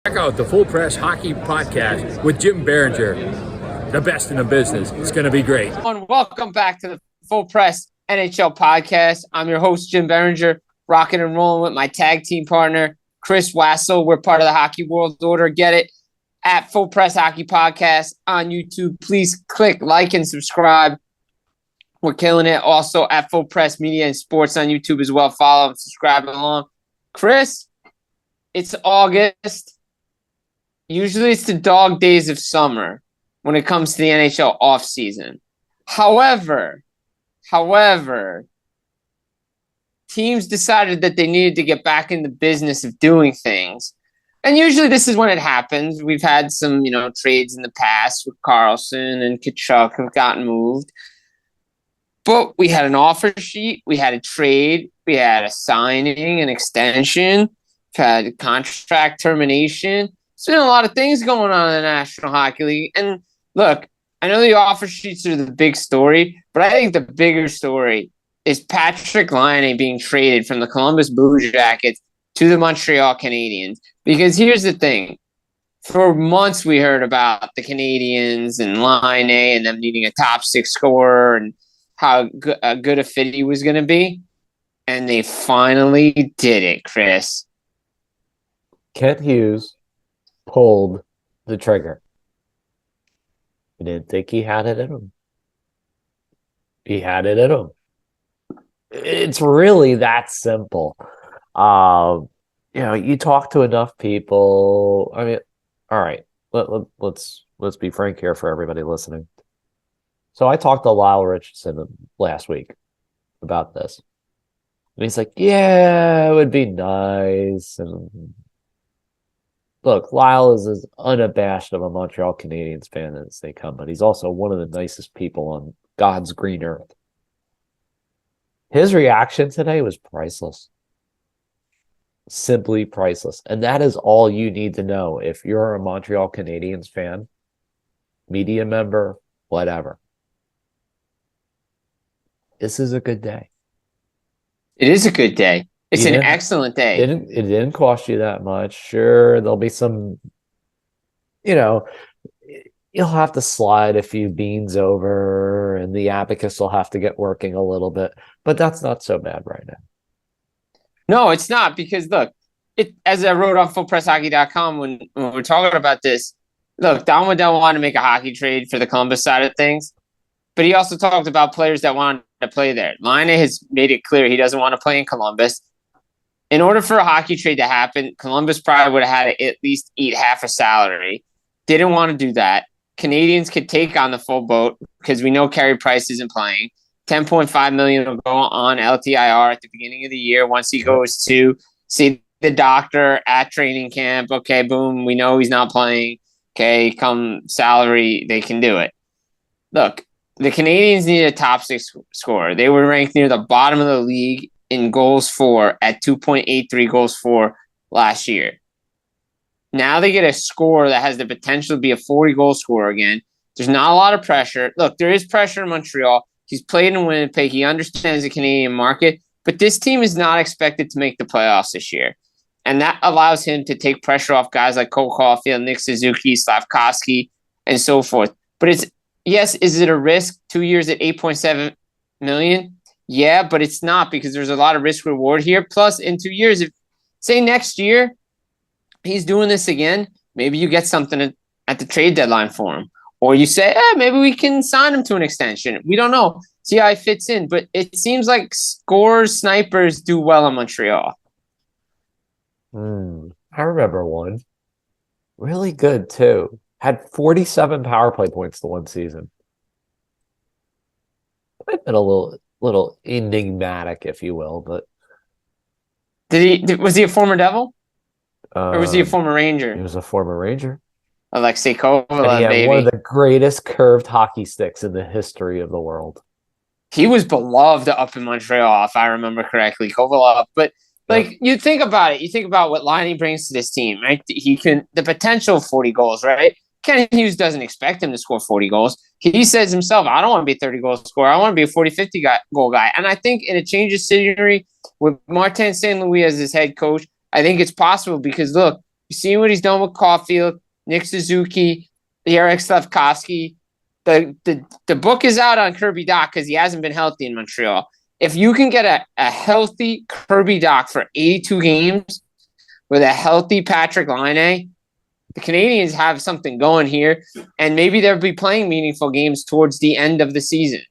Check out the Full Press Hockey Podcast with Jim BIringer, the best in the business. It's going to be great. Welcome back to the Full Press NHL Podcast. I'm your host, Jim BIringer, rocking and rolling with my tag team partner, Chris Wassel. We're part of the Hockey World Order. Get it at Full Press Hockey Podcast on YouTube. Please click like and subscribe. We're killing it. Also at Full Press Media and Sports on YouTube as well. Follow and subscribe along. Chris, it's August. Usually it's the dog days of summer when it comes to the NHL offseason. However, teams decided that they needed to get back in the business of doing things. And usually this is when it happens. We've had some, trades in the past with Carlson and Tkachuk have gotten moved. But we had an offer sheet, we had a trade, we had a signing, an extension, we've had a contract termination. There's been a lot of things going on in the National Hockey League. And look, I know the offer sheets are the big story, but I think the bigger story is Patrik Laine being traded from the Columbus Blue Jackets to the Montreal Canadiens. Because here's the thing. For months we heard about the Canadiens and Laine and them needing a top six scorer and how good a fit he was going to be. And they finally did it, Chris. Kent Hughes pulled the trigger. He didn't think he had it in him. He had it in him. It's really that simple. You talk to enough people. I mean, all right. Let's be frank here for everybody listening. So I talked to Lyle Richardson last week about this. And he's like, yeah, it would be nice. And look, Lyle is as unabashed of a Montreal Canadiens fan as they come, but he's also one of the nicest people on God's green earth. His reaction today was priceless. Simply priceless. And that is all you need to know if you're a Montreal Canadiens fan, media member, whatever. This is a good day. It is a good day. It's an excellent day. It didn't cost you that much. Sure, there'll be some, you'll have to slide a few beans over and the abacus will have to get working a little bit, but that's not so bad right now. No, it's not because, look, as I wrote on FullPressHockey.com when we're talking about this, look, Don Waddell wanted to make a hockey trade for the Columbus side of things, but he also talked about players that wanted to play there. Laine has made it clear he doesn't want to play in Columbus. In order for a hockey trade to happen, Columbus probably would have had to at least eat half a salary. Didn't want to do that. Canadians could take on the full boat because we know Carey Price isn't playing. $10.5 million will go on LTIR at the beginning of the year once he goes to see the doctor at training camp. Okay, boom, we know he's not playing. Okay, come salary, they can do it. Look, the Canadians need a top six scorer. They were ranked near the bottom of the league in goals for at 2.83 goals for last year. Now they get a scorer that has the potential to be a 40-goal scorer again. There's not a lot of pressure. Look, there is pressure in Montreal. He's played in Winnipeg. He understands the Canadian market. But this team is not expected to make the playoffs this year. And that allows him to take pressure off guys like Cole Caulfield, Nick Suzuki, Slavkovsky, and so forth. But is it a risk? 2 years at $8.7 million? Yeah, but it's not because there's a lot of risk reward here. Plus, in 2 years, if say next year he's doing this again, maybe you get something at the trade deadline for him. Or you say, maybe we can sign him to an extension. We don't know. See how he fits in. But it seems like snipers do well in Montreal. I remember one. Really good, too. Had 47 power play points the one season. Might have been a little enigmatic, if you will, but was he a former Devil? Or was he a former Ranger? He was a former Ranger. Alexei Kovalev, he had baby. one of the greatest curved hockey sticks in the history of the world. He was beloved up in Montreal, if I remember correctly, Kovalev. But you think about it. You think about what Laine brings to this team, right? The potential of 40 goals, right? Ken Hughes doesn't expect him to score 40 goals. He says himself, I don't want to be a 30-goal scorer. I want to be a 40, 50-goal guy. And I think in a change of scenery with Martin St. Louis as his head coach, I think it's possible because, look, You've seen what he's done with Caulfield, Nick Suzuki, Eric Slavkovsky. The book is out on Kirby Dach because he hasn't been healthy in Montreal. If you can get a healthy Kirby Dach for 82 games with a healthy Patrik Laine, the Canadians have something going here, and maybe they'll be playing meaningful games towards the end of the season.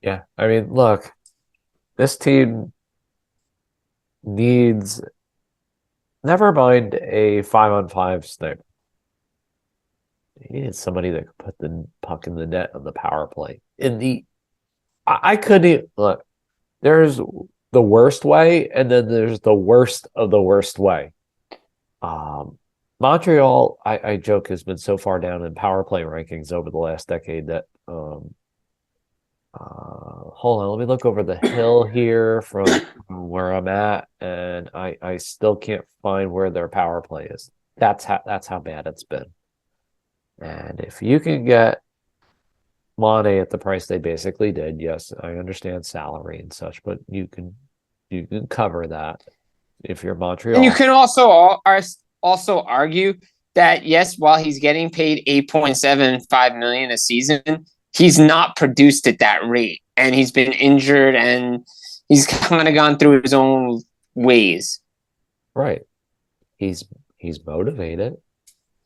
Yeah, I mean, look, this team needs, never mind a 5-on-5 sniper. He needed somebody that could put the puck in the net on the power play. I couldn't look. There's the worst way, and then there's the worst of the worst way. Montreal, I joke, has been so far down in power play rankings over the last decade that hold on, let me look over the hill here from where I'm at, and I still can't find where their power play is. That's how bad it's been. And if you can get Laine at the price they basically did, yes, I understand salary and such, but you can cover that if you're Montreal. And you can also argue that yes, while he's getting paid $8.75 million a season, he's not produced at that rate, and he's been injured, and he's kind of gone through his own ways. Right, he's motivated.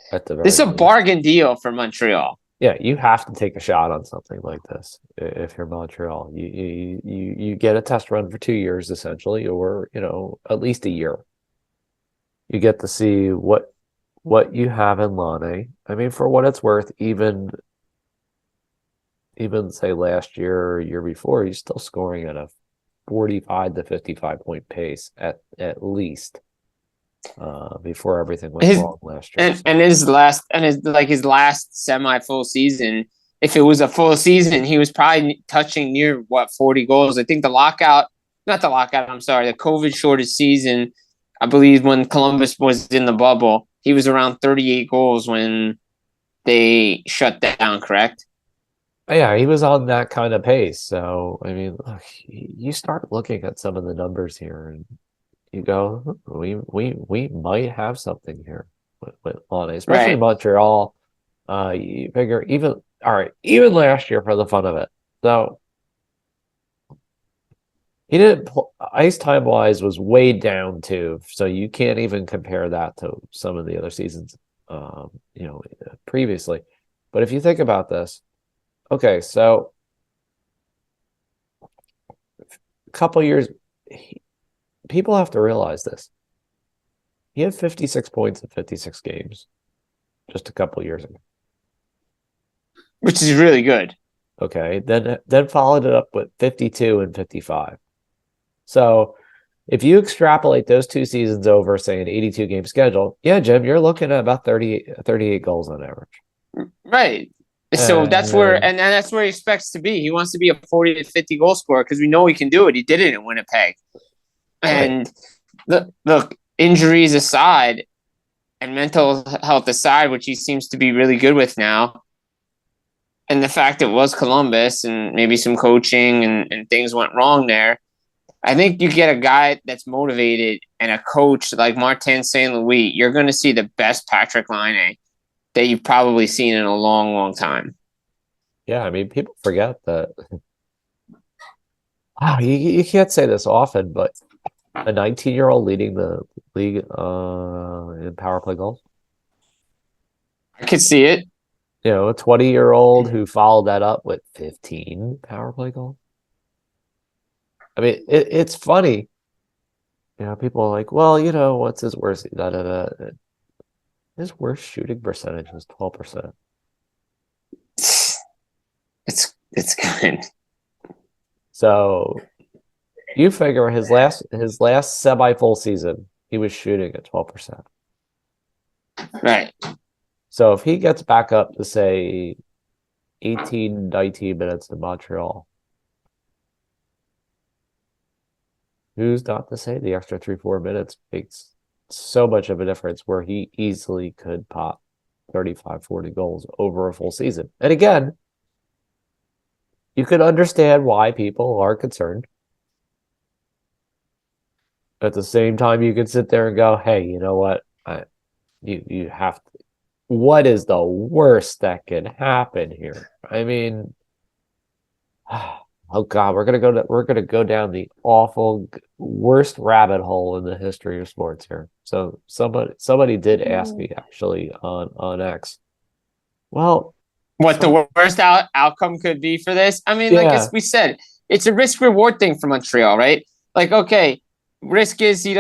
This is a bargain deal for Montreal. Yeah, you have to take a shot on something like this if you're Montreal. You get a test run for 2 years essentially, or at least a year. You get to see what you have in Laine. I mean, for what it's worth, even say last year or year before, he's still scoring at a 45 to 55 point pace at least. Before everything went wrong last year. And his last semi-full season, if it was a full season, he was probably touching near 40 goals. I think the COVID shorted season, I believe when Columbus was in the bubble, he was around 38 goals when they shut down, correct? Yeah, he was on that kind of pace. So, I mean, look, you start looking at some of the numbers here and you go, we might have something here with Laine, especially right. Montreal. You figure even last year for the fun of it. So he didn't ice time wise was way down too. So you can't even compare that to some of the other seasons, previously. But if you think about this, okay, so a couple years. People have to realize this. He had 56 points in 56 games just a couple years ago. Which is really good. Okay. Then followed it up with 52 and 55. So if you extrapolate those 2 seasons over, say, an 82-game schedule, yeah, Jim, you're looking at about 38 goals on average. Right. So that's where he expects to be. He wants to be a 40 to 50 goal scorer because we know he can do it. He did it in Winnipeg. And look, injuries aside and mental health aside, which he seems to be really good with now, and the fact it was Columbus and maybe some coaching and things went wrong there, I think you get a guy that's motivated and a coach like Martin St. Louis, you're going to see the best Patrik Laine that you've probably seen in a long, long time. Yeah, I mean, people forget that. Wow, you can't say this often, but a 19-year-old leading the league in power play goals. I could see it. A 20-year-old who followed that up with 15 power play goals. I mean, it's funny. People are like, well, what's his worst? His worst shooting percentage was 12%. It's good. So you figure his last semi-full season, he was shooting at 12%. Right. So if he gets back up to say 18, 19 minutes in Montreal, who's not to say the extra 3-4 minutes makes so much of a difference where he easily could pop 35, 40 goals over a full season. And again, you can understand why people are concerned. At the same time, you can sit there and go, hey, you know what? You have to. What is the worst that can happen here? I mean, oh God, we're gonna go down the awful worst rabbit hole in the history of sports here. So somebody did ask me actually on X. Well, What the worst outcome could be for this? I mean, like as we said, it's a risk reward thing for Montreal, right? Like, okay, risk is he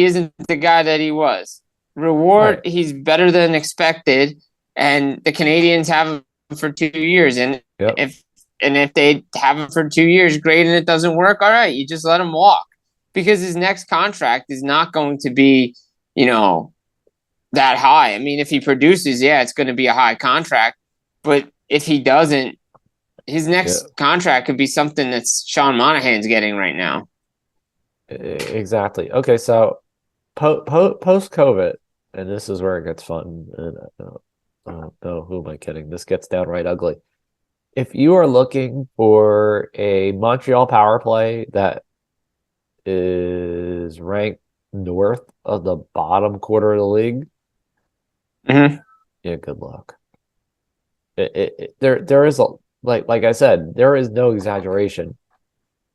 isn't the guy that he was. Reward, right. He's better than expected, and the Canadians have him for 2 years. And if they have him for 2 years, great, and it doesn't work, all right, you just let him walk, because his next contract is not going to be, that high. I mean, if he produces, it's going to be a high contract, but if he doesn't, his next contract could be something that's Sean Monahan's getting right now. Exactly. Okay, so post-COVID, and this is where it gets fun. And no, who am I kidding? This gets downright ugly. If you are looking for a Montreal power play that is ranked north of the bottom quarter of the league, good luck. There is like I said, there is no exaggeration.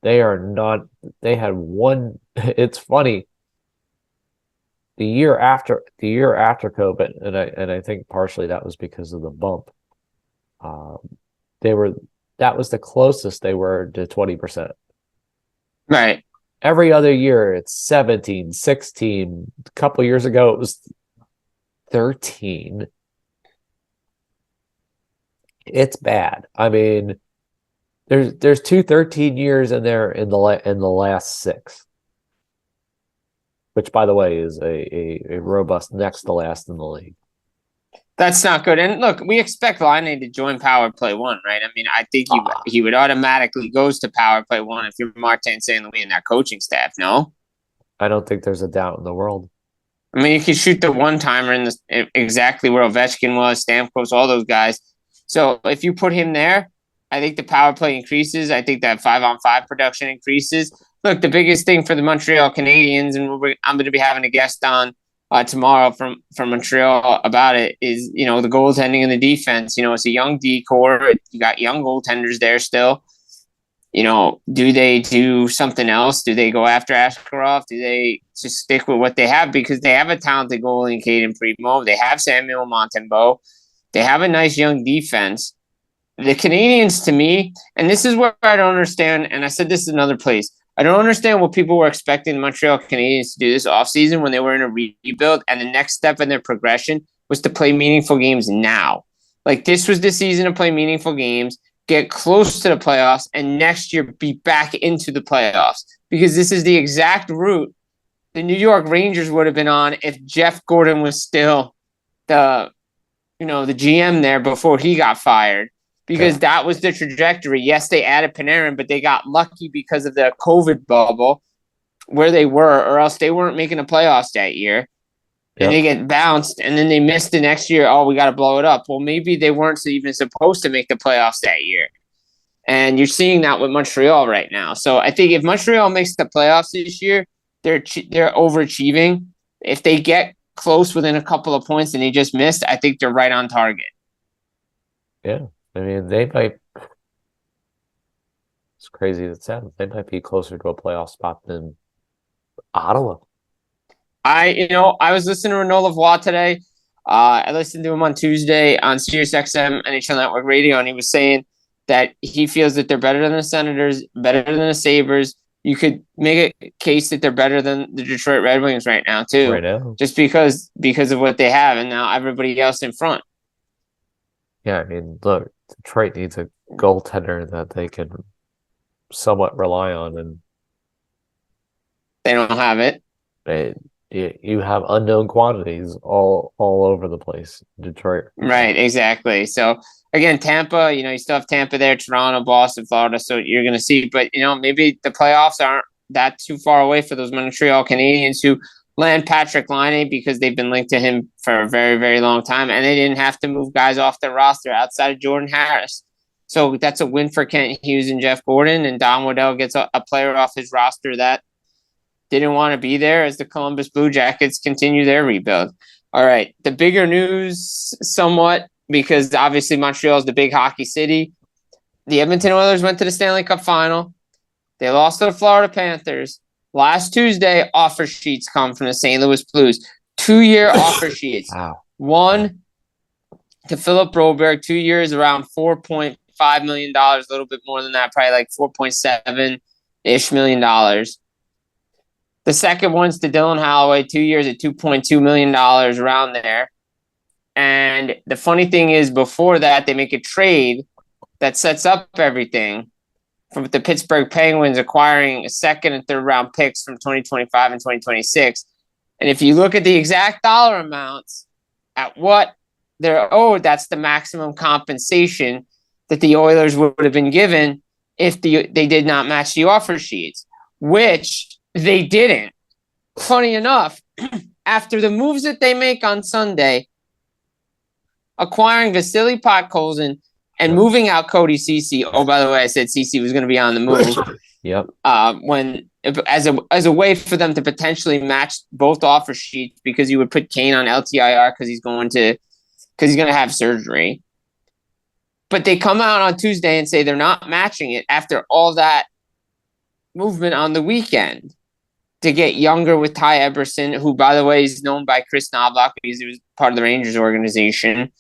They are not. They had one. It's funny. The year after COVID, and I think partially that was because of the bump. That was the closest they were to 20%. Right. Every other year it's 17, 16. A couple years ago it was 13. It's bad. I mean, there's 13 years in there in the last 6. Which, by the way, is a robust next to last in the league. That's not good. And look, we expect Laine to join Power Play 1, right? I mean, I think he would automatically goes to Power Play 1 if you're Martin St. Louis and that coaching staff, no? I don't think there's a doubt in the world. I mean, you can shoot the one-timer in exactly where Ovechkin was, Stamkos, all those guys. So if you put him there, I think the power play increases. I think that 5-on-5 production increases. Look, the biggest thing for the Montreal Canadiens, and I'm going to be having a guest on tomorrow from Montreal about it, is, the goaltending and the defense. It's a young D-core. You got young goaltenders there still. Do they do something else? Do they go after Askarov? Do they just stick with what they have? Because they have a talented goalie in Caden Primo. They have Samuel Montembeault. They have a nice young defense. The Canadians, to me, and this is where I don't understand, and I said this in another place, I don't understand what people were expecting the Montreal Canadiens to do this offseason when they were in a rebuild, and the next step in their progression was to play meaningful games now. Like, this was the season to play meaningful games, get close to the playoffs, and next year be back into the playoffs. Because this is the exact route the New York Rangers would have been on if Jeff Gordon was still the GM there before he got fired. Because that was the trajectory. Yes, they added Panarin, but they got lucky because of the COVID bubble where they were, or else they weren't making the playoffs that year. And they get bounced, and then they missed the next year. Oh, we got to blow it up. Well, maybe they weren't even supposed to make the playoffs that year. And you're seeing that with Montreal right now. So I think if Montreal makes the playoffs this year, they're overachieving. If they get close within a couple of points and they just missed, I think they're right on target. Yeah. I mean, they might. It's crazy to say. They might be closer to a playoff spot than Ottawa. I was listening to Renaud Lavoie today. I listened to him on Tuesday on SiriusXM NHL Network Radio, and he was saying that he feels that they're better than the Senators, better than the Sabres. You could make a case that they're better than the Detroit Red Wings right now, too. Right now. Just because of what they have, and now everybody else in front. Yeah, I mean, look, Detroit needs a goaltender that they can somewhat rely on, and they don't have it. You have unknown quantities all over the place, Detroit. Right, exactly. So again, Tampa, you still have Tampa there, Toronto, Boston, Florida. So you're going to see, but maybe the playoffs aren't that too far away for those Montreal Canadiens who land Patrik Laine because they've been linked to him for a very, very long time, and they didn't have to move guys off their roster outside of Jordan Harris. So that's a win for Kent Hughes and Jeff Gordon, and Don Waddell gets a player off his roster that didn't want to be there as the Columbus Blue Jackets continue their rebuild. All right, the bigger news somewhat, because obviously Montreal is the big hockey city. The Edmonton Oilers went to the Stanley Cup final. They lost to the Florida Panthers. Last Tuesday, offer sheets come from the St. Louis Blues. 2-year offer sheets. Wow. One to Philip Broberg, 2 years, around $4.5 million, a little bit more than that, probably like $4.7-ish million. The second one's to Dylan Holloway, 2 years at $2.2 million, around there. And the funny thing is, before that, they make a trade that sets up everything from the Pittsburgh Penguins acquiring a second and third round picks from 2025 and 2026. And if you look at the exact dollar amounts at what they're owed, that's the maximum compensation that the Oilers would have been given if they did not match the offer sheets, which they didn't. Funny enough, after the moves that they make on Sunday, acquiring Vasily Podkolzin and moving out Cody Ceci. Oh, by the way, I said Ceci was going to be on the move. Yep. As a way for them to potentially match both offer sheets, because you would put Kane on LTIR because he's going to have surgery. But they come out on Tuesday and say they're not matching it after all that movement on the weekend to get younger with Ty Eberson, who, by the way, is known by Chris Knobloch because he was part of the Rangers organization.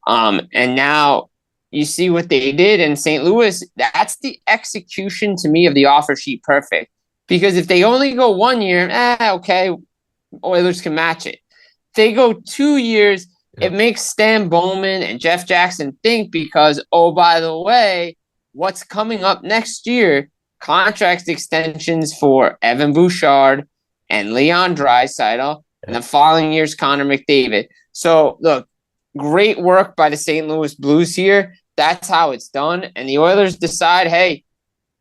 And now you see what they did in St. Louis. That's the execution to me of the offer sheet perfect. Because if they only go 1 year, okay, Oilers can match it. If they go 2 years, it makes Stan Bowman and Jeff Jackson think, because, oh, by the way, what's coming up next year? Contract extensions for Evan Bouchard and Leon Draisaitl, and the following year's Connor McDavid. So, look, great work by the St. Louis Blues here. That's how it's done. And the Oilers decide, hey,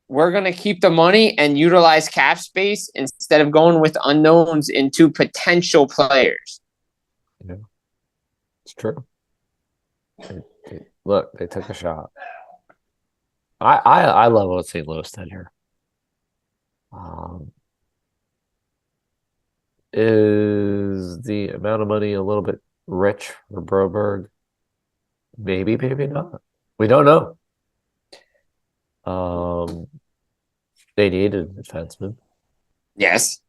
we're going to keep the money and utilize cap space instead of going with unknowns into potential players. Yeah, it's true. Look, they took a shot. I love what St. Louis did here. Is the amount of money a little bit rich for Broberg? Maybe, maybe not. We don't know. They needed a defenseman. Yes.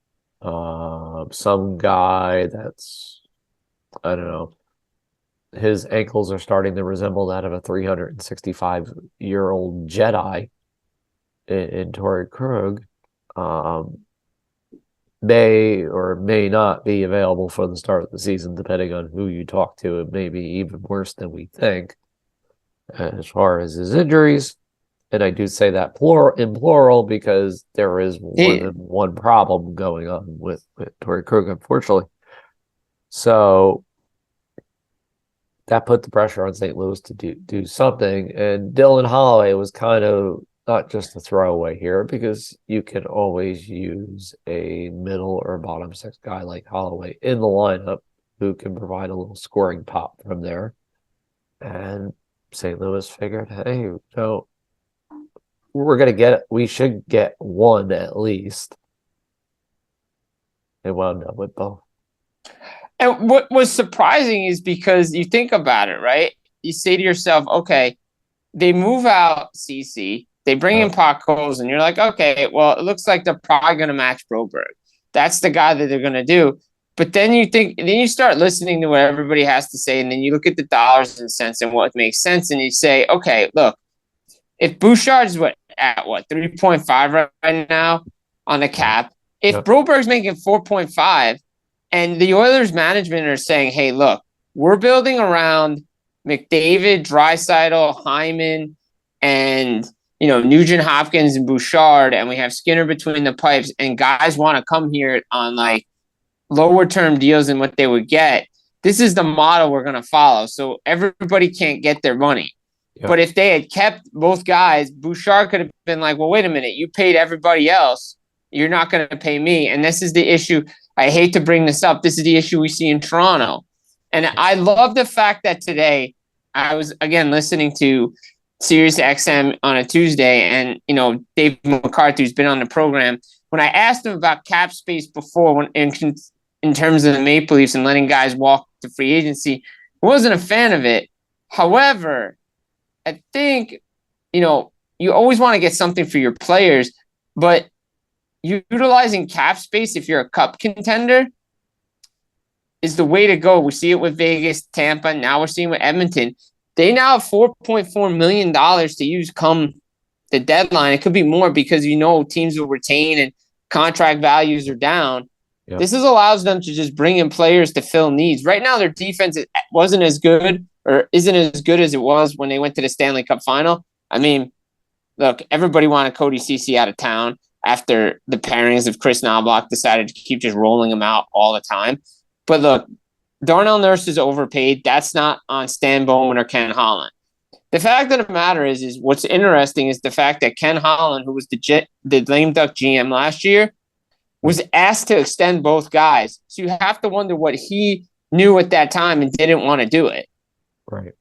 Some guy that's, I don't know, his ankles are starting to resemble that of a 365-year-old Jedi in Torrey Krug. May or may not be available for the start of the season, depending on who you talk to. It may be even worse than we think as far as his injuries. And I do say that in plural because there is more than one problem going on with Torrey Krug, unfortunately. So that put the pressure on St. Louis to do something. And Dylan Holloway was kind of not just a throwaway here, because you can always use a middle or bottom six guy like Holloway in the lineup who can provide a little scoring pop from there. And St. Louis figured, hey, so we should get one at least. They wound up with both. And what was surprising is, because you think about it, right? You say to yourself, okay, they move out CC, they bring in Podkolzin, and you're like, okay, well, it looks like they're probably going to match Broberg. That's the guy that they're going to do. But then you start listening to what everybody has to say, and then you look at the dollars and cents and what makes sense, and you say, okay, look, if Bouchard's at 3.5 right now on the cap, if Broberg's making 4.5, and the Oilers management are saying, hey, look, we're building around McDavid, Draisaitl, Hyman, and Nugent Hopkins and Bouchard, and we have Skinner between the pipes, and guys want to come here on like lower term deals than what they would get. This is the model we're going to follow. So everybody can't get their money. Yep. But if they had kept both guys, Bouchard could have been like, well, wait a minute, you paid everybody else. You're not going to pay me. And this is the issue. I hate to bring this up. This is the issue we see in Toronto. And I love the fact that today I was, again, listening to Sirius XM on a Tuesday, and, Dave McCarthy, who's been on the program, when I asked him about cap space before, in terms of the Maple Leafs and letting guys walk to free agency, he wasn't a fan of it. However, I think, you always want to get something for your players, but utilizing cap space if you're a cup contender is the way to go. We see it with Vegas, Tampa. Now we're seeing with Edmonton. They now have $4.4 million to use come the deadline. It could be more because teams will retain and contract values are down. Yep. This allows them to just bring in players to fill needs. Right now, their defense wasn't as good or isn't as good as it was when they went to the Stanley Cup final. I mean, look, everybody wanted Cody Ceci out of town after the pairings of Chris Knobloch decided to keep just rolling him out all the time. But look, Darnell Nurse is overpaid. That's not on Stan Bowman or Ken Holland. The fact of the matter is what's interesting is the fact that Ken Holland, who was the lame duck GM last year, was asked to extend both guys. So you have to wonder what he knew at that time and didn't want to do it. Right.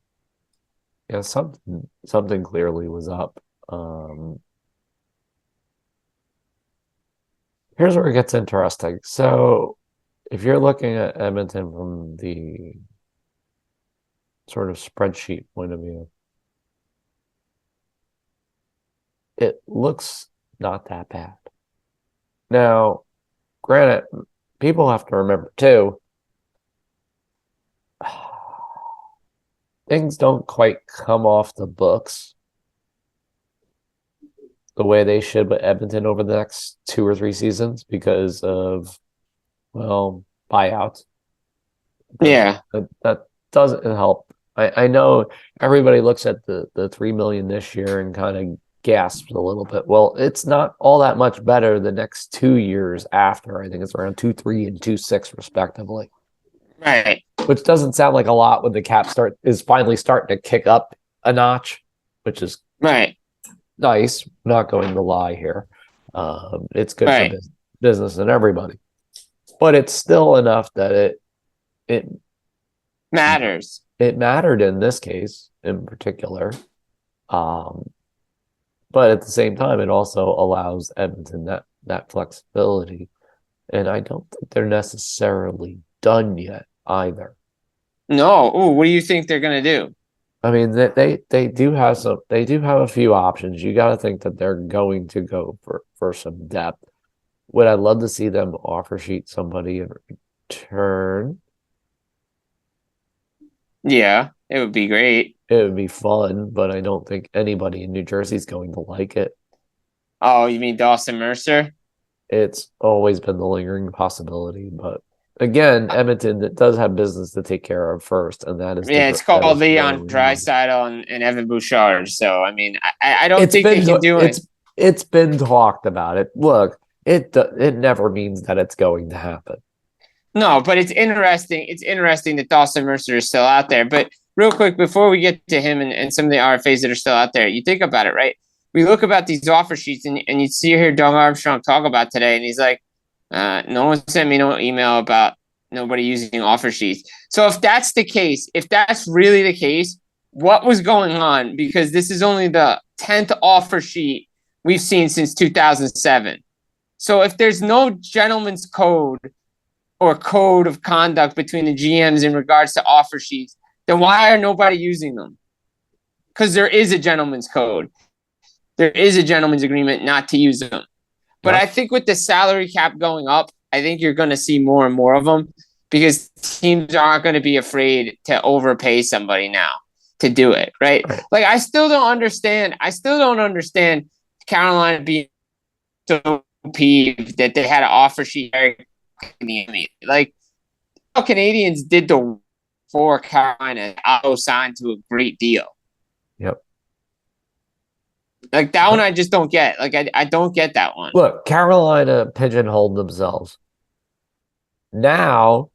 Yeah, something clearly was up. Here's where it gets interesting. So if you're looking at Edmonton from the sort of spreadsheet point of view, it looks not that bad. Now, granted, people have to remember too, things don't quite come off the books the way they should with Edmonton over the next 2 or 3 seasons because of, buyouts. Yeah. That doesn't help. I know everybody looks at the $3 million this year and kind of gasps a little bit. Well, it's not all that much better the next 2 years after. I think it's around 2.3 and 2.6 respectively. Right. Which doesn't sound like a lot when the cap is finally starting to kick up a notch, which is right. Nice. Not going to lie here. It's good for business and everybody. But it's still enough that it matters. It mattered in this case in particular. But at the same time, it also allows Edmonton that flexibility. And I don't think they're necessarily done yet either. No. Ooh, what do you think they're going to do? I mean, they do have a few options. You got to think that they're going to go for some depth. Would I love to see them offer sheet somebody in return? Yeah, it would be great. It would be fun, but I don't think anybody in New Jersey is going to like it. Oh, you mean Dawson Mercer? It's always been the lingering possibility, but again, Edmonton does have business to take care of first, and that is it's called Leon Draisaitl and Evan Bouchard. So I mean, I don't think they can do it. It's been talked about. It look, it never means that it's going to happen. No, but it's interesting. It's interesting that Dawson Mercer is still out there. But real quick, before we get to him and some of the RFAs that are still out there, you think about it, right? We look about these offer sheets, and you see here Doug Armstrong talk about today, and he's like, no one sent me no email about nobody using offer sheets. So if that's the case, if that's really the case, what was going on? Because this is only the 10th offer sheet we've seen since 2007. So if there's no gentleman's code or code of conduct between the GMs in regards to offer sheets, then why are nobody using them? Because there is a gentleman's code. There is a gentleman's agreement not to use them. But I think with the salary cap going up, I think you're going to see more and more of them because teams aren't going to be afraid to overpay somebody now to do it, right? Like, I still don't understand Carolina being so peeved that they had an offer sheet. Like, how Canadians did the for Carolina, Otto signed to a great deal. Yep. Like, that one I just don't get. Like, I don't get that one. Look, Carolina pigeonholed themselves. Now,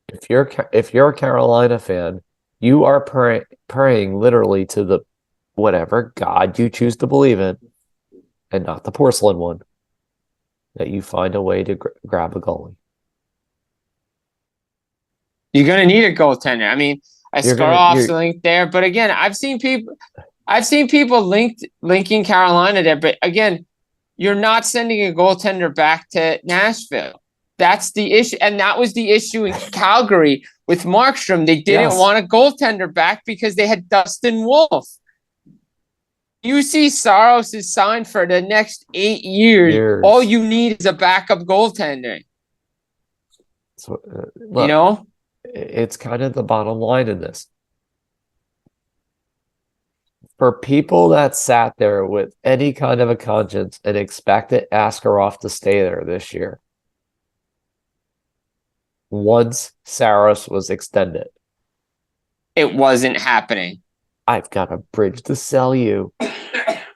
if you're a Carolina fan, you are praying literally to the whatever God you choose to believe in, and not the porcelain one, that you find a way to grab a goalie. You're going to need a goaltender. I mean, Skarov's linked there, but again, I've seen people linking Carolina there. But again, you're not sending a goaltender back to Nashville. That's the issue. And that was the issue in Calgary with Markstrom. They didn't want a goaltender back because they had Dustin Wolf. UC Saros is signed for the next 8 years. All you need is a backup goaltender. So, look, it's kind of the bottom line in this. For people that sat there with any kind of a conscience and expected Askarov to stay there this year, once Saros was extended, it wasn't happening. I've got a bridge to sell you.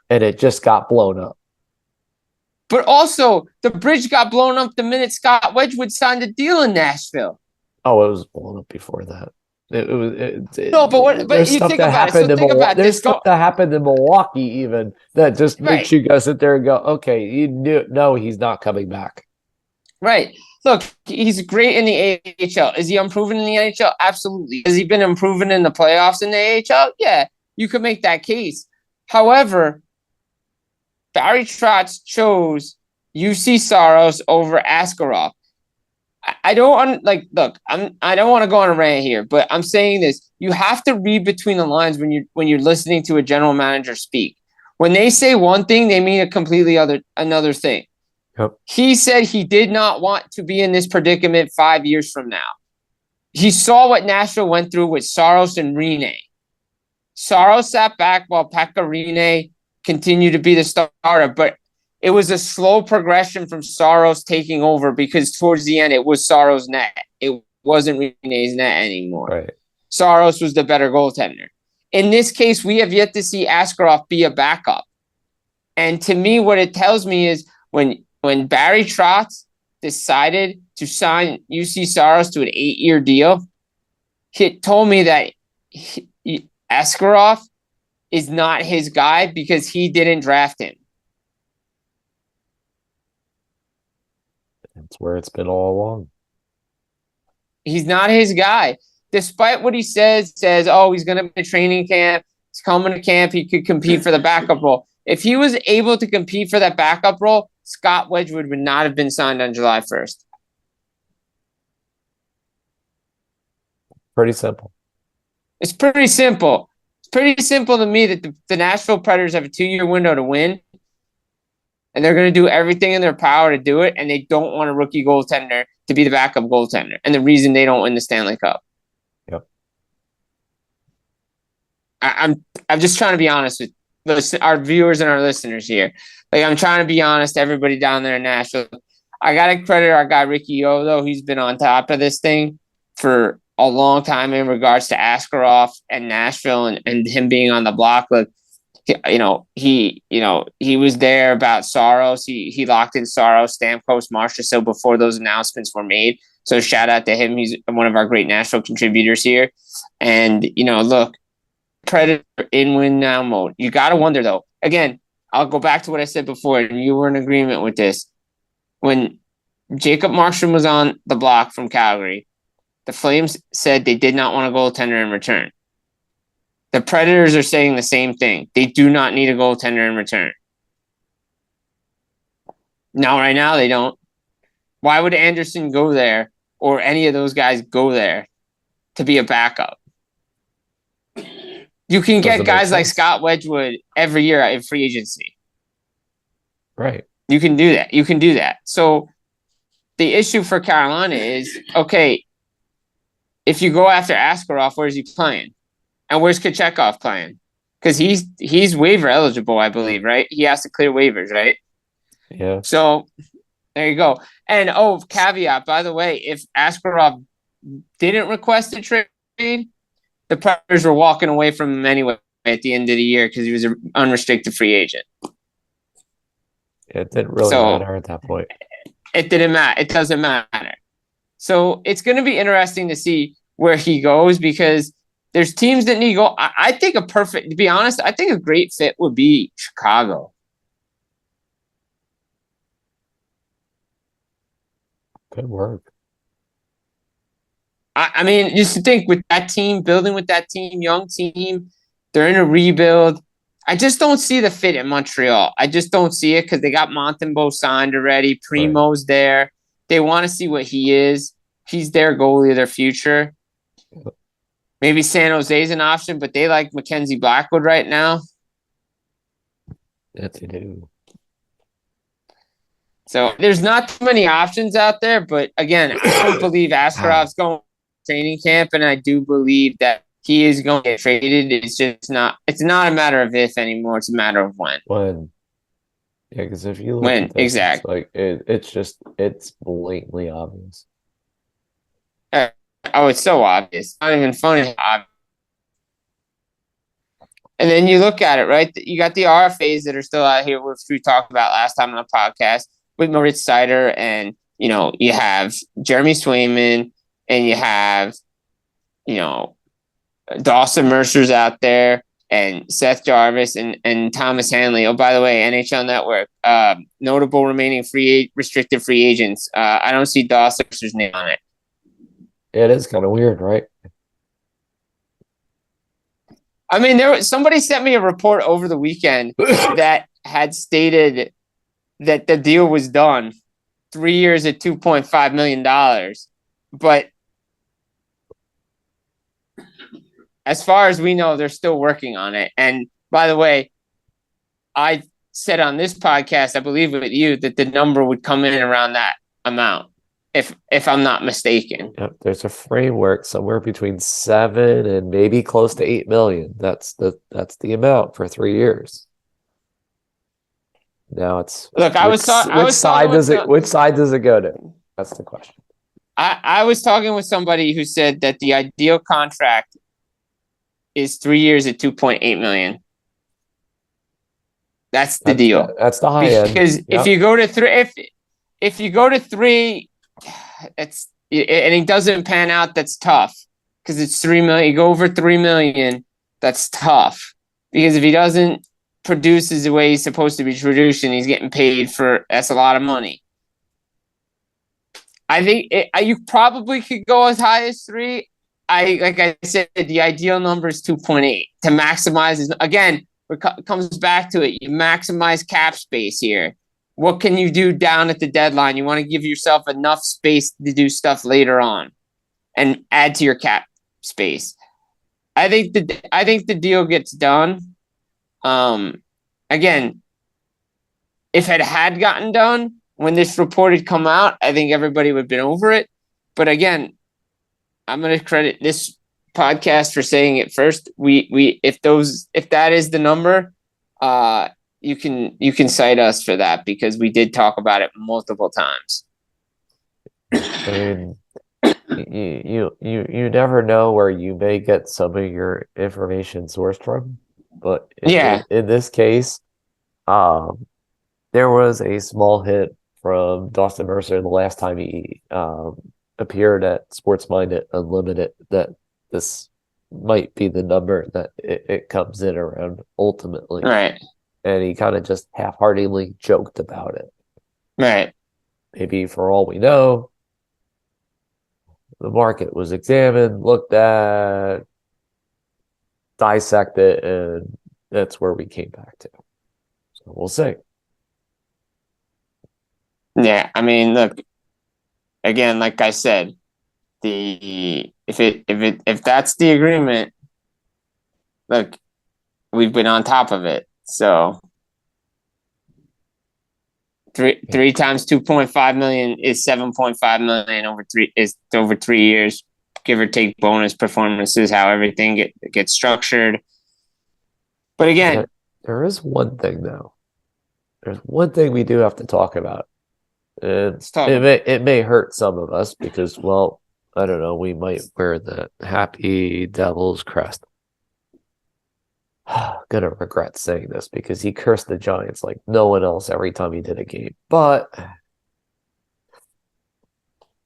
And it just got blown up. But also, the bridge got blown up the minute Scott Wedgwood signed a deal in Nashville. Oh, it was blown up before that. But you think about it. So think about this. There's stuff that happened in Milwaukee even that just makes you go sit there and go, okay, you knew, no, he's not coming back. Right. Look, he's great in the AHL. Is he unproven in the NHL? Absolutely. Has he been improving in the playoffs in the AHL? Yeah, you could make that case. However, Barry Trotz chose UC Saros over Askarov. I don't look. I don't want to go on a rant here, but I'm saying this: you have to read between the lines when you're listening to a general manager speak. When they say one thing, they mean a completely another thing. Yep. He said he did not want to be in this predicament 5 years from now. He saw what Nashville went through with Saros and Rinne. Saros sat back while Pekka Rinne continued to be the starter, but it was a slow progression from Saros taking over because towards the end, it was Saros' net. It wasn't Rinne's net anymore. Right. Saros was the better goaltender. In this case, we have yet to see Askarov be a backup. And to me, what it tells me is when Barry Trotz decided to sign UC Saros to an 8-year deal, he told me that Askarov is not his guy because he didn't draft him. That's where it's been all along. He's not his guy. Despite what he says, oh, he's going to be in training camp. He's coming to camp. He could compete for the backup role. If he was able to compete for that backup role, Scott Wedgwood would not have been signed on July 1st. Pretty simple. It's pretty simple. It's pretty simple to me that the Nashville Predators have a 2-year window to win, and they're going to do everything in their power to do it, and they don't want a rookie goaltender to be the backup goaltender, and the reason they don't win the Stanley Cup. Yep. I'm just trying to be honest with our viewers and our listeners here. Like, I'm trying to be honest to everybody down there in Nashville. I got to credit our guy Ricky O, though. He's been on top of this thing for a long time in regards to Askarov and Nashville and him being on the block. Look, he was there about Saros. He locked in Saros, Stamkos, Marchessault before those announcements were made. So shout out to him. He's one of our great Nashville contributors here. And, look, Predator in win now mode. You got to wonder, though. Again, I'll go back to what I said before, and you were in agreement with this. When Jacob Markstrom was on the block from Calgary, the Flames said they did not want a goaltender in return. The Predators are saying the same thing. They do not need a goaltender in return. Now, right now, they don't. Why would Anderson go there or any of those guys go there to be a backup? You can get guys like Scott Wedgwood every year in free agency. Right. You can do that. So the issue for Carolina is, okay, if you go after Askarov, where's he playing? And where's Kochetkov playing? Because he's waiver eligible, I believe, right? He has to clear waivers, right? Yeah. So there you go. And caveat, by the way, if Askarov didn't request a trade, the Predators were walking away from him anyway at the end of the year because he was an unrestricted free agent. It didn't really matter at that point. It didn't matter. It doesn't matter. So it's going to be interesting to see where he goes because there's teams that need to go. I think to be honest, I think a great fit would be Chicago. Good work. I mean, just to think with that team, building with that team, young team, they're in a rebuild. I just don't see the fit in Montreal. I just don't see it because they got Montembeault signed already. Primo's there. They want to see what he is. He's their goalie of their future. Maybe San Jose's an option, but they like Mackenzie Blackwood right now. Yes, they do. So there's not too many options out there, but again, I don't believe Askarov's going to training camp, and I do believe that he is going to get traded. It's not a matter of if anymore, it's a matter of when. When. Yeah, because if you look at this, exactly. it's blatantly obvious. Oh, it's so obvious. Not even funny. And then you look at it, right? You got the RFAs that are still out here, which we talked about last time on the podcast with Moritz Seider, and you have Jeremy Swayman, and you have Dawson Mercer's out there, and Seth Jarvis and Thomas Hanley. Oh, by the way, NHL Network, notable remaining restricted free agents. I don't see Dawson Mercer's name on it. It is kind of weird, right? I mean, somebody sent me a report over the weekend that had stated that the deal was done, 3 years at $2.5 million. But as far as we know, they're still working on it. And by the way, I said on this podcast, I believe with you, that the number would come in around that amount, if I'm not mistaken. Yep, there's a framework somewhere between 7 and maybe close to 8 million. That's the amount for 3 years. Now it's which side does it go to? That's the question. I was talking with somebody who said that the ideal contract is 3 years at $2.8 million. That's the deal. That's the high end. Because if you go to three, and it doesn't pan out, that's tough. Because it's $3 million. You go over $3 million, that's tough. Because if he doesn't produce the way he's supposed to be producing, he's getting paid that's a lot of money. I think you probably could go as high as 3. Like I said, the ideal number is 2.8 to maximize. Again, it comes back to it. You maximize cap space here. What can you do down at the deadline? You want to give yourself enough space to do stuff later on and add to your cap space. I think the deal gets done. Again, if it had gotten done when this report had come out, I think everybody would have been over it. But again, I'm going to credit this podcast for saying it first. If that is the number, you can cite us for that because we did talk about it multiple times. I mean, you never know where you may get some of your information sourced from, but in this case, there was a small hint from Dawson Mercer the last time he appeared at Sports Minded Unlimited that this might be the number that it comes in around ultimately. Right. And he kind of just half-heartedly joked about it. Right. Maybe for all we know, the market was examined, looked at, dissected, and that's where we came back to. So we'll see. Yeah, I mean, look, again, like I said, if that's the agreement, look, we've been on top of it. So three times 2.5 million is 7.5 million over 3 years, give or take bonus performances, how everything gets structured. But again, there is one thing though. There's one thing we do have to talk about. It may hurt some of us because, well, I don't know, we might wear the Happy Devils crest. Gonna regret saying this because he cursed the Giants like no one else every time he did a game. But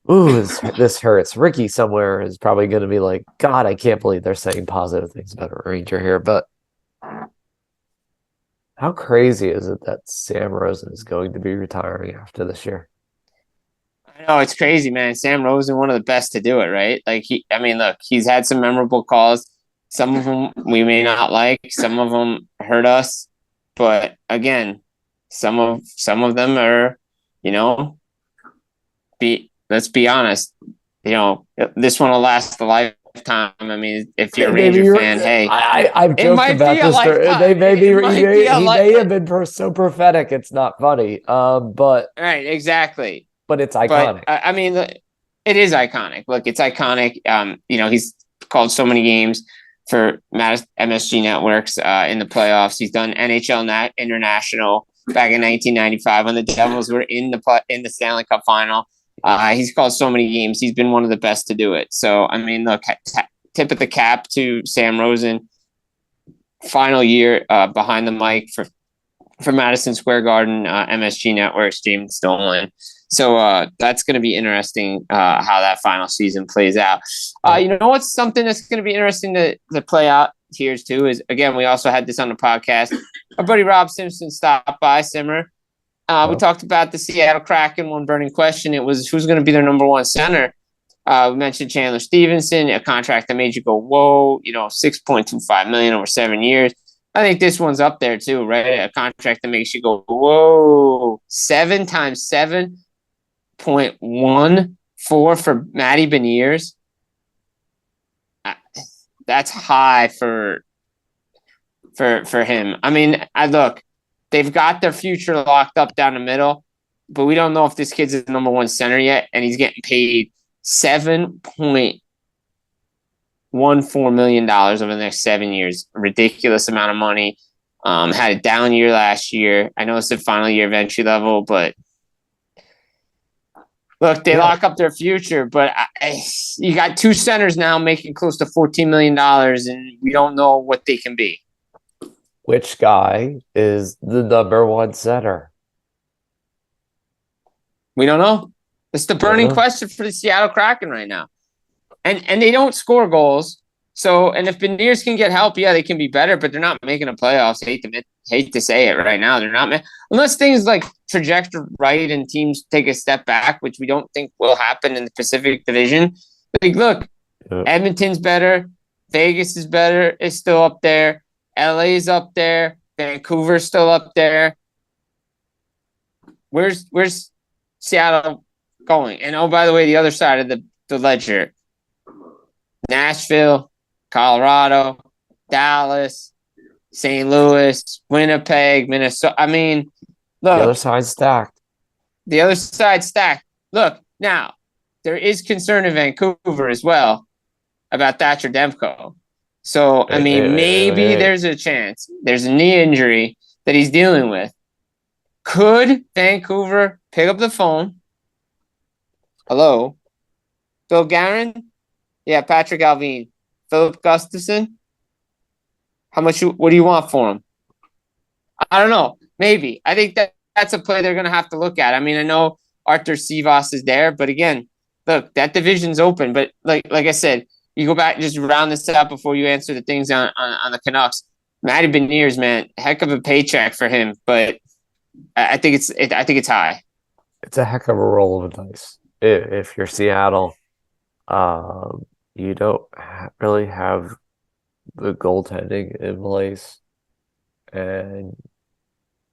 this hurts. Ricky somewhere is probably gonna be like, God, I can't believe they're saying positive things about a Ranger here. But how crazy is it that Sam Rosen is going to be retiring after this year? I know, it's crazy, man. Sam Rosen, one of the best to do it, right? Like look, he's had some memorable calls. Some of them we may not like. Some of them hurt us. But again, some of them are, let's be honest, this one will last a lifetime. I mean, if you're a Ranger fan, hey, I've it joked might about be a this. lifetime. He may have been so prophetic. It's not funny. But right, exactly. But it's iconic. But I mean, it is iconic. Look, it's iconic. He's called so many games for MSG Networks in the playoffs. He's done NHL International back in 1995 when the Devils were in the Stanley Cup final. He's called so many games. He's been one of the best to do it. So, I mean, look, tip of the cap to Sam Rosen. Final year behind the mic for Madison Square Garden, MSG Networks, James Dolan. So that's going to be interesting how that final season plays out. What's something that's going to be interesting to play out here too is, again, we also had this on the podcast. Our buddy Rob Simpson stopped by Simmer. We talked about the Seattle Kraken. One burning question. It was who's going to be their number one center. We mentioned Chandler Stevenson, a contract that made you go, whoa, $6.25 million over 7 years. I think this one's up there too, right? A contract that makes you go, whoa, 7 times 7.14 for Matty Beniers. That's high for him. I mean, look, they've got their future locked up down the middle, but we don't know if this kid's the number one center yet, and he's getting paid $7.14 million over the next 7 years. A ridiculous amount of money. Had a down year last year. I know it's the final year of entry level, but look, they lock up their future. But you got two centers now making close to $14 million, and we don't know what they can be. Which guy is the number one center? We don't know. It's the burning question for the Seattle Kraken right now. And they don't score goals. So, and if Beniers can get help, yeah, they can be better, but they're not making the playoffs. Hate to say it right now. They're not, unless things like trajectory right and teams take a step back, which we don't think will happen in the Pacific Division. Like, look, Edmonton's better. Vegas is better. It's still up there. LA's up there. Vancouver's still up there. Where's Seattle going? And by the way, the other side of the ledger, Nashville, Colorado, Dallas, St. Louis, Winnipeg, Minnesota. I mean, look. The other side's stacked. Look, now, there is concern in Vancouver as well about Thatcher Demko. So, I mean, maybe there's a chance. There's a knee injury that he's dealing with. Could Vancouver pick up the phone? Hello? Bill Guerin? Yeah, Patrick Alvin. Philip Gustafson? What do you want for him? I don't know. Maybe. I think that's a play they're going to have to look at. I mean, I know Arthur Sivas is there, but again, look, that division's open. But like I said, you go back, just round this up before you answer the things on the Canucks. Matty Beniers, man, heck of a paycheck for him, but I think it's high. It's a heck of a roll of the dice. If you're Seattle, you don't really have the goaltending in place, and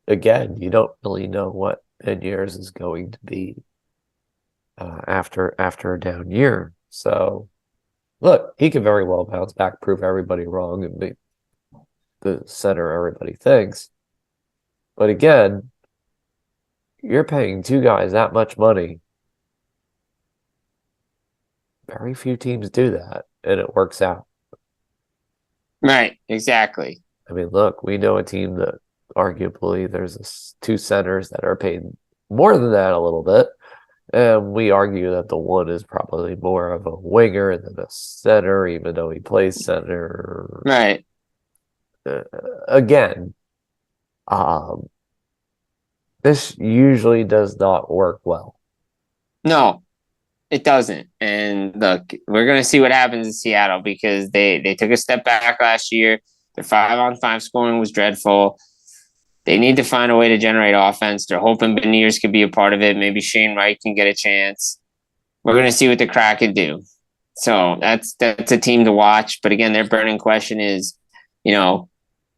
again, you don't really know what Beniers is going to be after a down year. So. Look, he could very well bounce back, prove everybody wrong, and be the center everybody thinks. But again, you're paying two guys that much money. Very few teams do that, and it works out. Right, exactly. I mean, look, we know a team that arguably there's two centers that are paid more than that a little bit. And we argue that the one is probably more of a winger than a center, even though he plays center. Right. Again, this usually does not work well. No, it doesn't. And look, we're going to see what happens in Seattle because they took a step back last year. Their 5-on-5 scoring was dreadful. They need to find a way to generate offense. They're hoping Beniers could be a part of it. Maybe Shane Wright can get a chance. We're going to see what the Kraken do. So that's a team to watch. But again, their burning question is,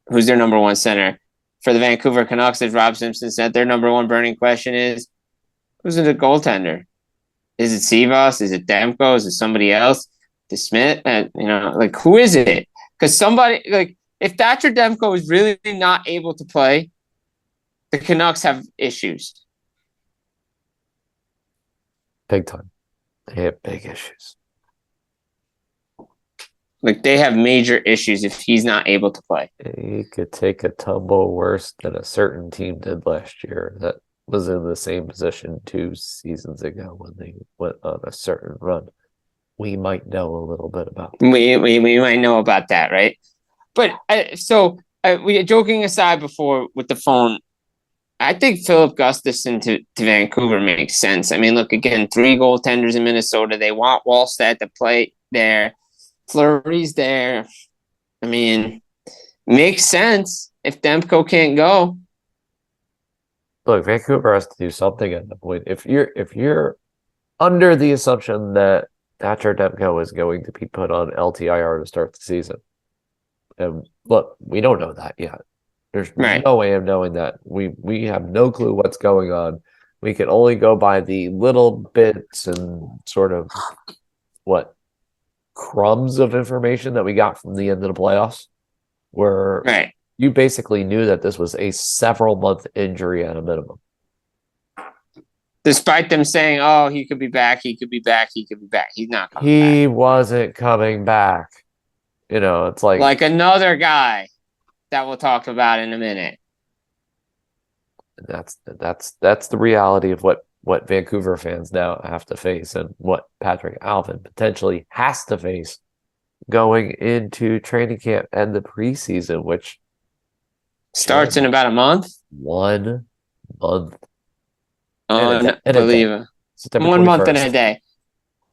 who's their number one center. For the Vancouver Canucks, as Rob Simpson said, their number one burning question is, who's the goaltender? Is it Sivas? Is it Demko? Is it somebody else? The Smith? Who is it? Because if Thatcher Demko is really not able to play, the Canucks have issues. Big time. They have big issues. They have major issues if he's not able to play. He could take a tumble worse than a certain team did last year that was in the same position 2 seasons ago when they went on a certain run. We might know a little bit about that. We might know about that, right? But we joking aside before with the phone, I think Philip Gustafson to Vancouver makes sense. I mean, look, again, 3 goaltenders in Minnesota. They want Wallstedt to play there. Fleury's there. I mean, makes sense if Demko can't go. Look, Vancouver has to do something at the point. If you're under the assumption that Thatcher Demko is going to be put on LTIR to start the season, and look, we don't know that yet. There's no way of knowing that. We have no clue what's going on. We can only go by the little bits and sort of crumbs of information that we got from the end of the playoffs, where you basically knew that this was a several-month injury at a minimum. Despite them saying, oh, he could be back, he could be back, he could be back. He's not coming back. He wasn't coming back. It's like another guy that we'll talk about in a minute. That's the reality of what Vancouver fans now have to face and what Patrik Laine potentially has to face going into training camp and the preseason, which starts in about a month. 1 month. Unbelievable. 1 month and a day.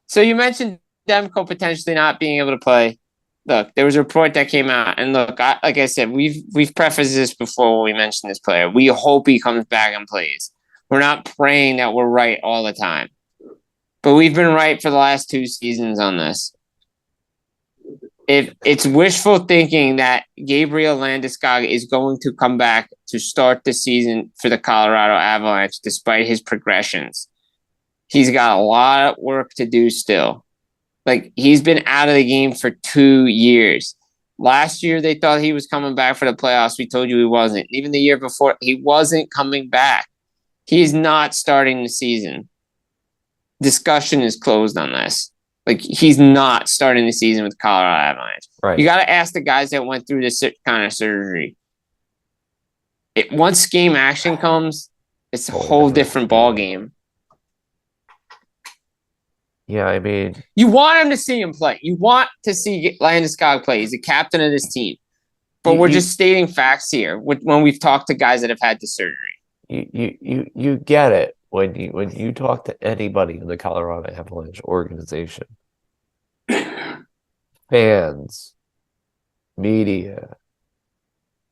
So you mentioned Demko potentially not being able to play. Look, there was a report that came out, and look, like I said, we've prefaced this before when we mentioned this player. We hope he comes back and plays. We're not praying that we're right all the time, but we've been right for the last 2 seasons on this. If it's wishful thinking that Gabriel Landeskog is going to come back to start the season for the Colorado Avalanche despite his progressions, he's got a lot of work to do still. He's been out of the game for 2 years. Last year, they thought he was coming back for the playoffs. We told you he wasn't. Even the year before, he wasn't coming back. He's not starting the season. Discussion is closed on this. He's not starting the season with Colorado Avalanche. Right. You got to ask the guys that went through this kind of surgery. Once game action comes, it's a whole different ball game. Yeah, I mean, you want him to see him play. You want to see Landeskog play. He's the captain of this team. But we're just stating facts here when we've talked to guys that have had the surgery. You get it when you talk to anybody in the Colorado Avalanche organization. Fans, media,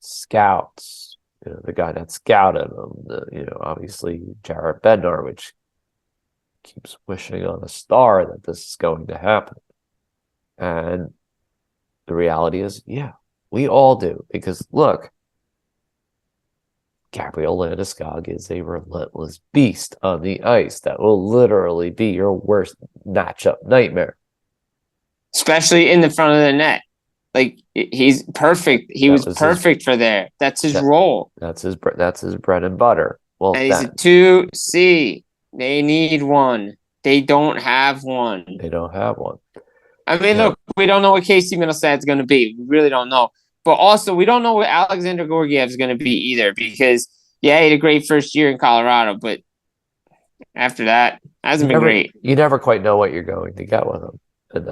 scouts, the guy that scouted them, obviously Jared Bednar, which keeps wishing on a star that this is going to happen. And the reality is, yeah, we all do. Because look, Gabriel Landeskog is a relentless beast on the ice that will literally be your worst matchup nightmare. Especially in the front of the net. He's perfect. He was perfect for there. That's his role. That's his bread and butter. Well, and he's a 2C. They need one. They don't have one. I mean, look, we don't know what Casey Middlestad's going to be. We really don't know. But also, we don't know what Alexander Georgiev is going to be either because, he had a great first year in Colorado, but after that, hasn't been great. You never quite know what you're going to get with him. And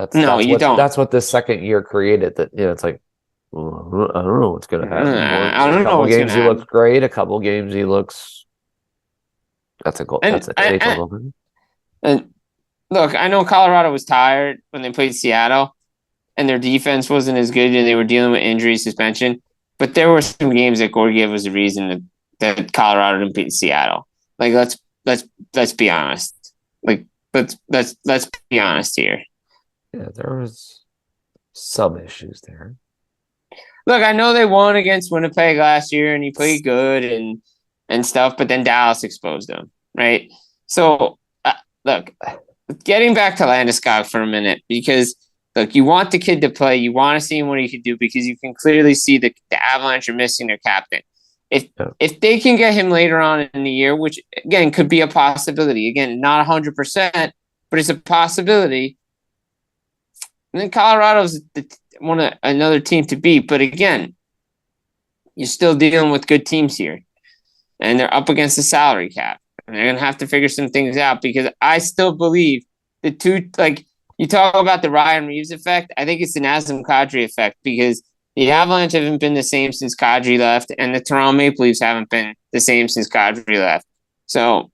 you don't. That's what this second year created. That it's like, well, I don't know what's going to happen. I don't know what's going to happen. A couple games he looks great. A couple games he looks. That's a goal. That's a NHL. And look, I know Colorado was tired when they played Seattle, and their defense wasn't as good, and they were dealing with injury suspension. But there were some games that Georgiev was the reason that Colorado didn't beat Seattle. Let's be honest. Let's be honest here. Yeah, there was some issues there. look, I know they won against Winnipeg last year, and he played good and stuff, but then Dallas exposed him, right? So, look, getting back to Landeskog for a minute, because look, you want the kid to play, you want to see him what he can do, because you can clearly see the Avalanche are missing their captain. If they can get him later on in the year, which again could be a possibility, again not 100%, but it's a possibility. And then Colorado's another team to beat, but again, you're still dealing with good teams here, and they're up against the salary cap, and they're gonna have to figure some things out, because I still believe the two, like you talk about the Ryan Reeves effect, I think it's the Nazem Kadri effect, because the Avalanche haven't been the same since Kadri left, and the Toronto Maple Leafs haven't been the same since Kadri left. So,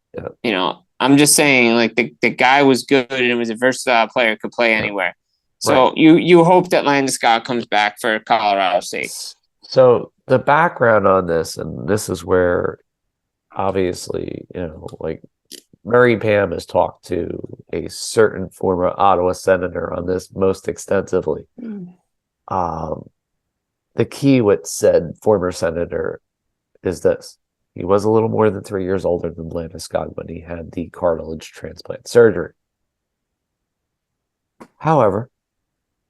I'm just saying, like, the guy was good and was a versatile player, could play anywhere. So you hope that Landeskog comes back for Colorado's sake. So the background on this, and this is where obviously, like Murray Pam has talked to a certain former Ottawa Senator on this most extensively. The key with said former senator is this. He was a little more than 3 years older than Landeskog when he had the cartilage transplant surgery. However,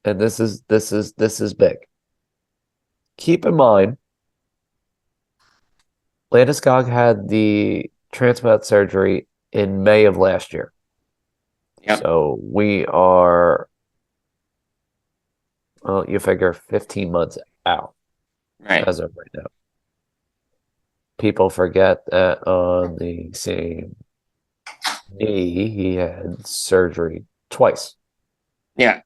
and this is big. Keep in mind, Landeskog had the transplant surgery in May of last year. Yep. So we are, well, you figure 15 months out, right, as of right now. People forget that on the same knee, he had surgery twice. Yeah.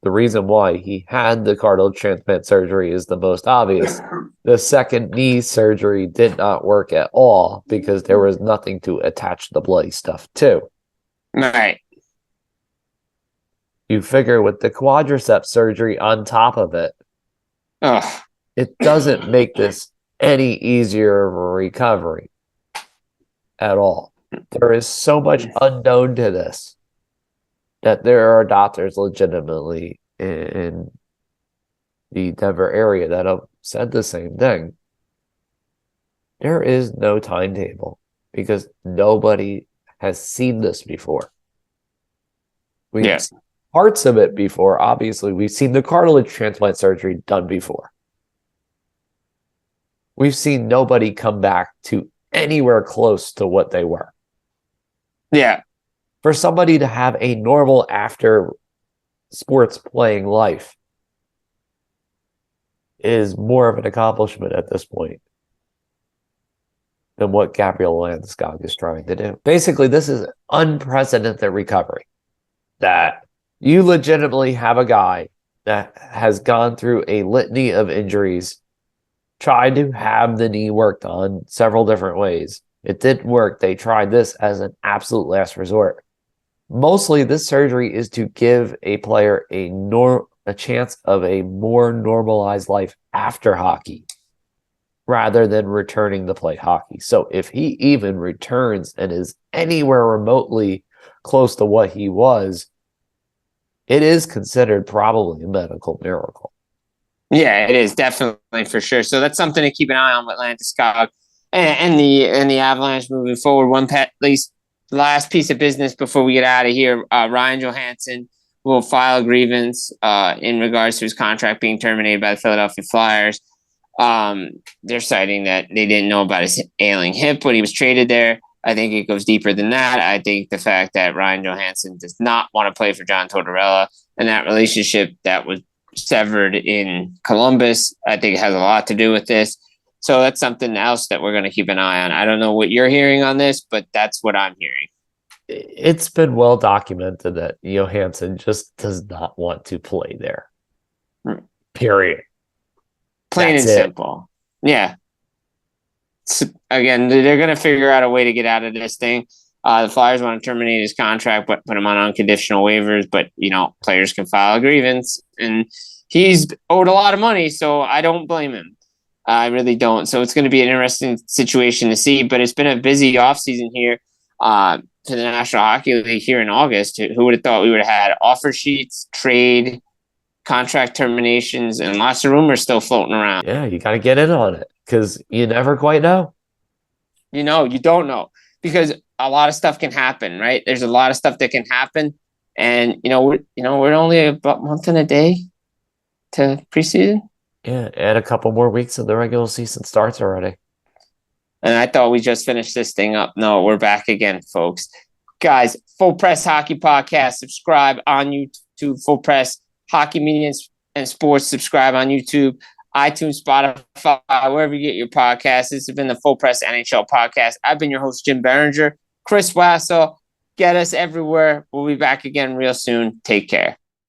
The reason why he had the cartilage transplant surgery is the most obvious. The second knee surgery did not work at all because there was nothing to attach the bloody stuff to. Right. You figure with the quadriceps surgery on top of it, it doesn't make this any easier of a recovery at all. There is so much unknown to this that there are doctors legitimately in the Denver area that have said the same thing. There is no timetable because nobody has seen this before. We've seen parts of it before. Obviously, we've seen the cartilage transplant surgery done before. We've seen nobody come back to anywhere close to what they were. Yeah. For somebody to have a normal after sports playing life is more of an accomplishment at this point than what Gabriel Landeskog is trying to do. Basically, this is unprecedented recovery. That you legitimately have a guy that has gone through a litany of injuries, tried to have the knee worked on several different ways. It didn't work. They tried this as an absolute last resort. Mostly, this surgery is to give a player a chance of a more normalized life after hockey, rather than returning to play hockey. So if he even returns and is anywhere remotely close to what he was, it is considered probably a medical miracle. Yeah, it is definitely for sure. So that's something to keep an eye on with Landeskog and the Avalanche moving forward. At least last piece of business before we get out of here, Ryan Johansson will file a grievance in regards to his contract being terminated by the Philadelphia Flyers. They're citing that they didn't know about his ailing hip when he was traded there. I think it goes deeper than that. I think the fact that Ryan Johansson does not want to play for John Tortorella and that relationship that was severed in Columbus, I think it has a lot to do with this. So that's something else that we're going to keep an eye on. I don't know what you're hearing on this, but that's what I'm hearing. It's been well documented that Johansson just does not want to play there. Period. Plain and simple. Yeah. So, again, they're going to figure out a way to get out of this thing. The Flyers want to terminate his contract, but put him on unconditional waivers. But, players can file a grievance. And he's owed a lot of money, so I don't blame him. I really don't. So it's going to be an interesting situation to see. But it's been a busy offseason here for the National Hockey League here in August. Who would have thought we would have had offer sheets, trade, contract terminations and lots of rumors still floating around. Yeah, you got to get in on it because you never quite know. You don't know because a lot of stuff can happen, right? There's a lot of stuff that can happen, and we're only about a month and a day to preseason. Yeah, add a couple more weeks and the regular season starts already. And I thought we just finished this thing up. No, we're back again, folks. Guys, Full Press Hockey Podcast. Subscribe on YouTube. Full Press Hockey Media and Sports. Subscribe on YouTube, iTunes, Spotify, wherever you get your podcasts. This has been the Full Press NHL Podcast. I've been your host, Jim BIringer. Chris Wassel. Get us everywhere. We'll be back again real soon. Take care.